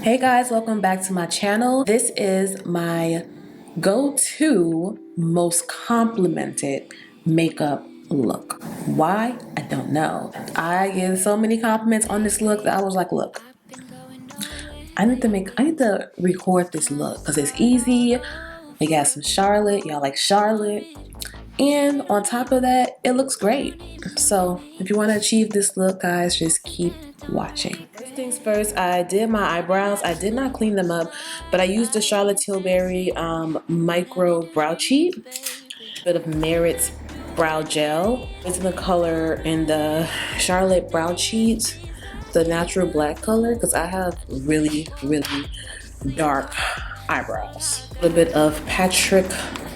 Hey guys, welcome back to my channel. This is my go-to most complimented makeup look. Why? I don't know. I get so many compliments on this look that I was like, look, I need to record this look because it's easy. We got some Charlotte, y'all like Charlotte. And on top of that, it looks great. So if you want to achieve this look, guys, just keep watching. First things first, I did my eyebrows. I did not clean them up, but I used the Charlote Tilbury micro brow cheat. A bit of Merit's brow gel. It's the color in the Charlotte brow cheat, the natural black color, because I have really dark eyebrows. A little bit of Patrick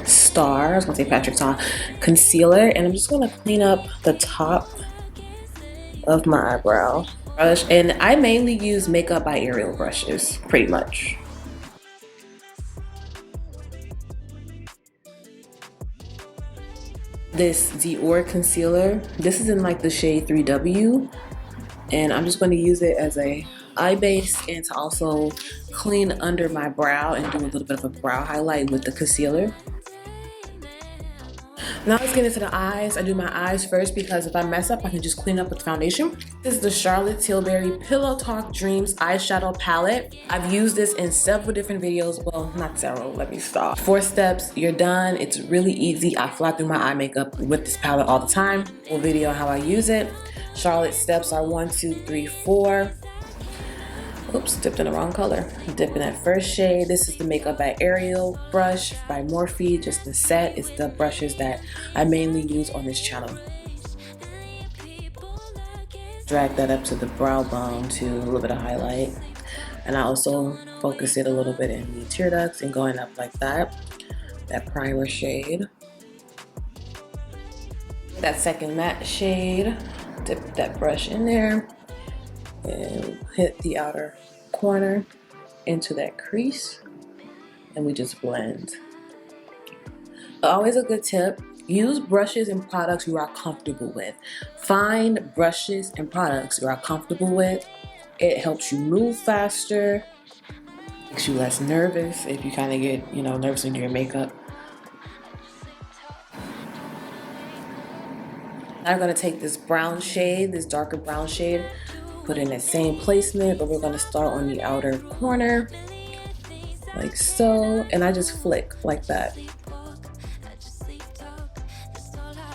Star, I was gonna say Patrick Star concealer, and I'm just gonna clean up the top of my eyebrow brush. And I mainly use Makeup by Ariel brushes, pretty much. This Dior Concealer, this is in like the shade 3W, and I'm just going to use it as a eye base and to also clean under my brow and do a little bit of a brow highlight with the concealer. Now let's get into the eyes. I do my eyes first because if I mess up, I can just clean up with the foundation. This is the Charlotte Tilbury Pillow Talk Dreams eyeshadow palette. I've used this in several different videos. Well, not several, let me stop. 4 steps, you're done. It's really easy. I fly through my eye makeup with this palette all the time. Full video on how I use it. Charlotte steps are 1, 2, 3, 4. Oops, dipped in the wrong color. Dip in that first shade. This is the Makeup by Ariel brush by Morphe, just the set. It's the brushes that I mainly use on this channel. Drag that up to the brow bone to a little bit of highlight. And I also focus it a little bit in the tear ducts and going up like that. That primer shade. That second matte shade. Dip that brush in there. And hit the outer corner into that crease, and we just blend. Always a good tip, use brushes and products you are comfortable with. Find brushes and products you are comfortable with. It helps you move faster, makes you less nervous if you kind of get, nervous when you do your makeup. Now I'm going to take this brown shade, this darker brown shade, put in the same placement, but we're going to start on the outer corner like so, and I just flick like that.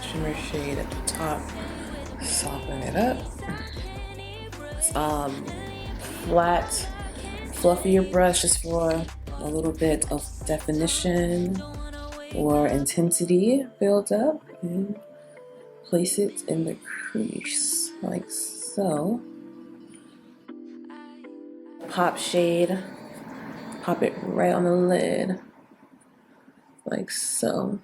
Shimmer shade at the top, soften it up. Flat, fluffier brush just for a little bit of definition or intensity build up, and place it in the crease like so. Pop shade, pop it right on the lid, like so.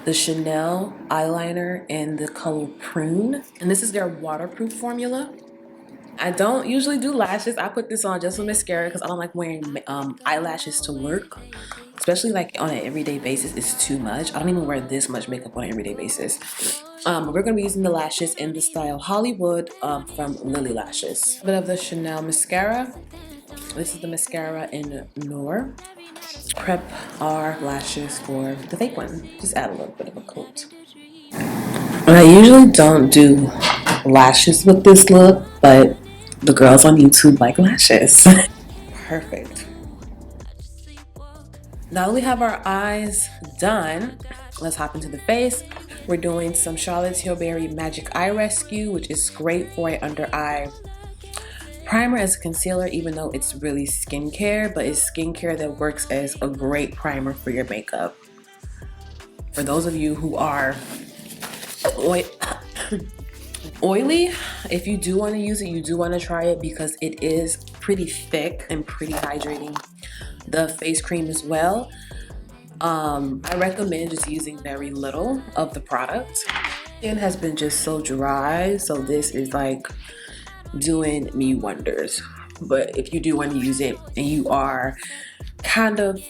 The Chsnel eyeliner in the color Prune, and this is their waterproof formula. I don't usually do lashes. I put this on just with mascara because I don't like wearing eyelashes to work. Especially like on an everyday basis, it's too much. I don't even wear this much makeup on an everyday basis. We're gonna be using the lashes in the style Hollywood from Lilly Lashes. A bit of the Chsnel mascara. This is the mascara in Nior. Prep our lashes for the fake one. Just add a little bit of a coat. I usually don't do lashes with this look, but the girls on YouTube like lashes. Perfect. Now that we have our eyes done, let's hop into the face. We're doing some Charlotte Tilbury Magic Eye Rescue, which is great for an under eye primer as a concealer, even though it's really skincare, but it's skincare that works as a great primer for your makeup. For those of you who are oily, if you do want to use it, you do want to try it because it is pretty thick and pretty hydrating. The face cream as well. I recommend just using very little of the product. Skin has been just so dry, so this is like doing me wonders. But if you do want to use it and you are kind of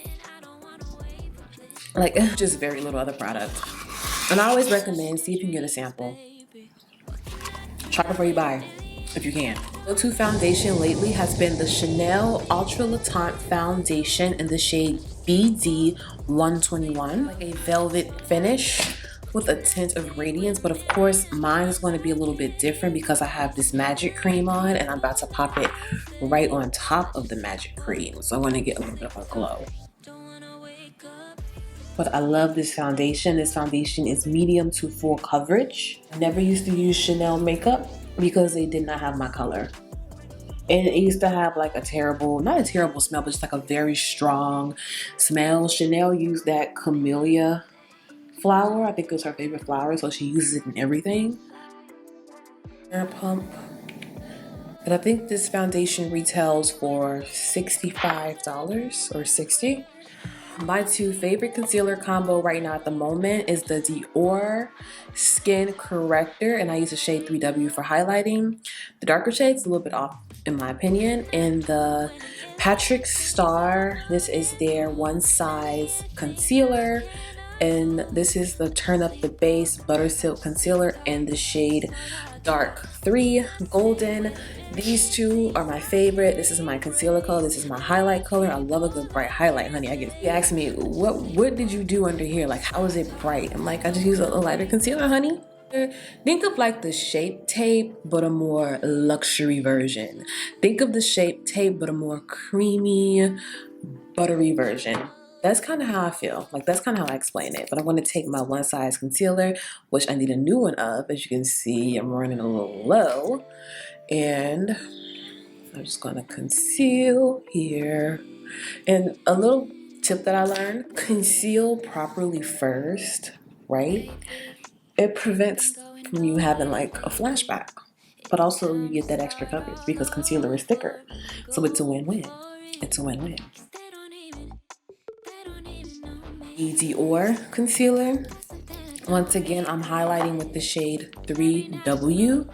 like just very little other product, and I always recommend see if you can get a sample. Try before you buy. if you can. Go-to foundation lately has been the Chsnel Ultra Teint foundation in the shade BD 121, like a velvet finish with a tint of radiance, but of course mine is going to be a little bit different because I have this magic cream on and I'm about to pop it right on top of the magic cream, so I want to get a little bit of a glow. But I love this foundation. This foundation is medium to full coverage. I never used to use Chsnel makeup because they did not have my color. And it used to have like a terrible, not a terrible smell, but just like a very strong smell. Chsnel used that camellia flower. I think it was her favorite flower, so she uses it in everything. Hair pump. And I think this foundation retails for $65 or $60. My two favorite concealer combo right now at the moment is the Dior Skin Corrector, and I use the shade 3W for highlighting. The darker shade's a little bit off in my opinion. And the Patrick Star, this is their one size concealer. And this is the Turn Up the Base Butter Silk Concealer in the shade Dark 3 Golden. These two are my favorite. This is my concealer color. This is my highlight color. I love a good bright highlight, honey. You ask me, what did you do under here? Like, how is it bright? I'm like, I just use a lighter concealer, honey. Think of like the Shape Tape, but a more luxury version. Think of the Shape Tape, but a more creamy, buttery version. That's kind of how I feel. Like, that's kind of how I explain it. But I'm going to take my one size concealer, which I need a new one of. As you can see, I'm running a little low. And I'm just going to conceal here. And a little tip that I learned, conceal properly first, right? It prevents from you having like a flashback. But also you get that extra coverage because concealer is thicker. So it's a win-win. It's a win-win. Dior concealer. Once again, I'm highlighting with the shade 3W.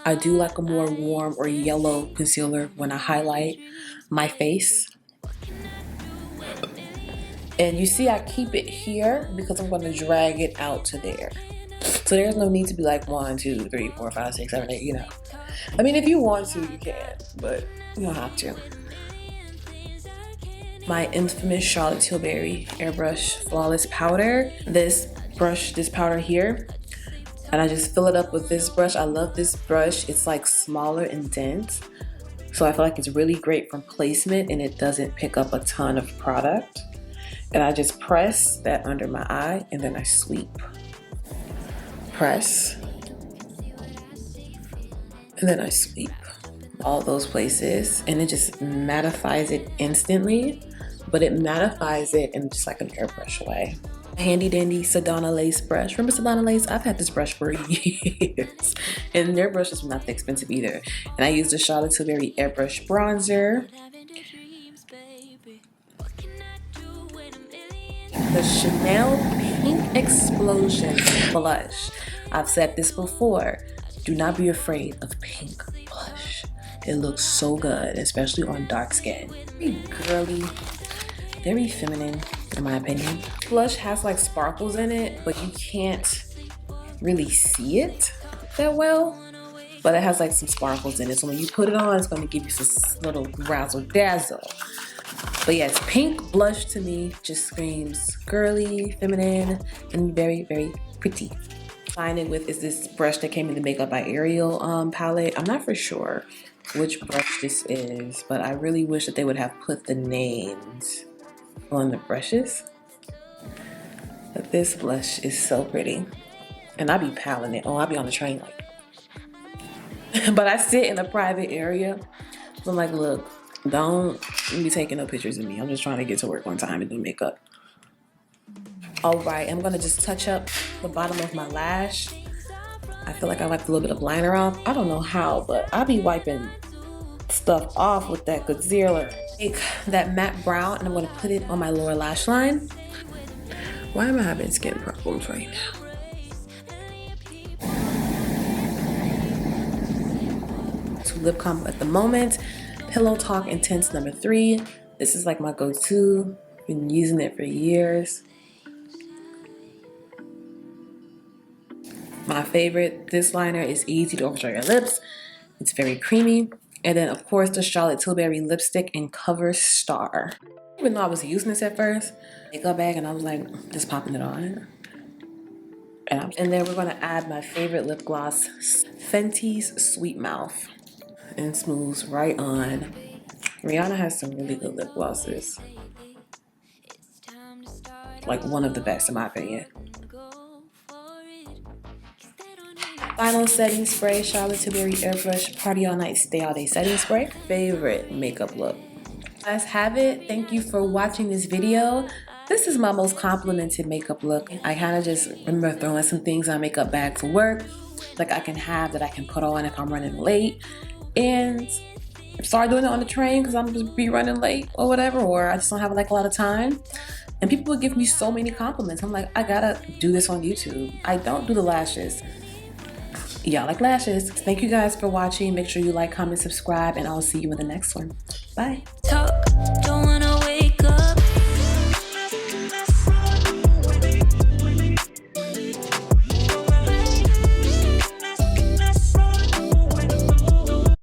I do like a more warm or yellow concealer when I highlight my face. And you see I keep it here because I'm going to drag it out to there. So there's no need to be like 1, 2, 3, 4, 5, 6, 7, 8, you know. I mean, if you want to, you can, but you don't have to. My infamous Charlote Tilbury Airbrush Flawless Powder. This powder here, and I just fill it up with this brush. I love this brush. It's like smaller and dense, so I feel like it's really great for placement and it doesn't pick up a ton of product. And I just press that under my eye and then I sweep. Press. And then I sweep all those places, and it just mattifies it instantly. But it mattifies it in just like an airbrush way. Handy dandy Sedona lace brush. Remember Sedona lace? I've had this brush for years. And their brush is not that expensive either. And I use the Charlotte Tilbury Airbrush bronzer. The Chsnel Pink Explosion blush. I've said this before. Do not be afraid of pink blush. It looks so good, especially on dark skin. Very girly. Very feminine, in my opinion. Blush has like sparkles in it, but you can't really see it that well. But it has like some sparkles in it, so when you put it on, it's going to give you some little razzle dazzle. But yes, pink blush to me just screams girly, feminine, and very, very pretty. Lining with is this brush that came in the Makeup by Ariel palette. I'm not for sure which brush this is, but I really wish that they would have put the names on the brushes. But this blush is so pretty, and I be palling it. Oh, I be on the train like. But I sit in a private area, so I'm like, look, don't be taking no pictures of me. I'm just trying to get to work on time and do makeup. All right, I'm gonna just touch up the bottom of my lash. I feel like I wiped a little bit of liner off. I don't know how, but I be wiping stuff off with that concealer. Take that matte brown and I'm going to put it on my lower lash line. Why am I having skin problems right now? To lip combo at the moment, Pillow Talk Intense number 3. This is like my go-to. Been using it for years. My favorite, this liner is easy to overdraw your lips. It's very creamy. And then of course the Charlotte Tilbury lipstick in Cover Star. Even though I was using this at first, makeup bag, and I was like just popping it on. And then we're gonna add my favorite lip gloss, Fenty's Sweet Mouth, and smooths right on. Rihanna has some really good lip glosses. Like one of the best in my opinion. Final setting spray, Charlotte Tilbury Airbrush Party All Night Stay All Day setting spray. Favorite makeup look. Guys, have it. Thank you for watching this video. This is my most complimented makeup look. I kind of just remember throwing some things in my makeup bag for work, like I can have that I can put on if I'm running late. And I started doing it on the train because I'm just be running late or whatever, or I just don't have like a lot of time. And people would give me so many compliments. I'm like, I gotta do this on YouTube. I don't do the lashes. Y'all like lashes. Thank you guys for watching. Make sure you like, comment, subscribe, and I'll see you in the next one. Bye.